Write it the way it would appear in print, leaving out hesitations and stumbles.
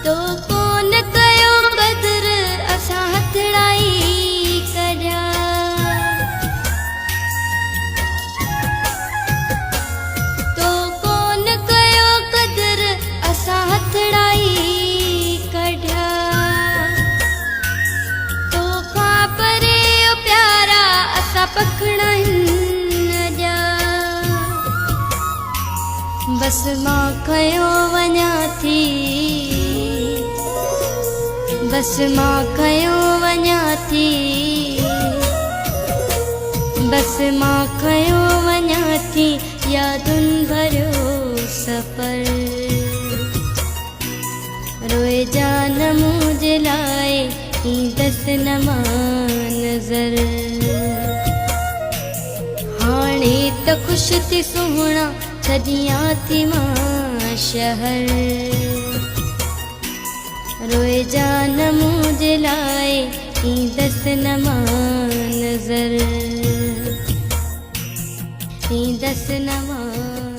तो कोन कयो क़दुर असां हथड़ाई कढिया तो कोन कयो क़दुर असां हथड़ाई कढिया तो खां परे ओ प्यारा असां पखड़ा नजा बस मां खयो वञा थी बस मां खयो वञा थी बस मां खयो वञा थी यादुनि भरियो सफ़र रोए जान मुंहिंजे लाइ ईंदसि न मां नज़र हाणे त ख़ुशि थी सुहिणा छॾियां थी मां शहर रोए जान मुंहिंजे लाइ ईंदसि न मां नज़र ईंदसि न मां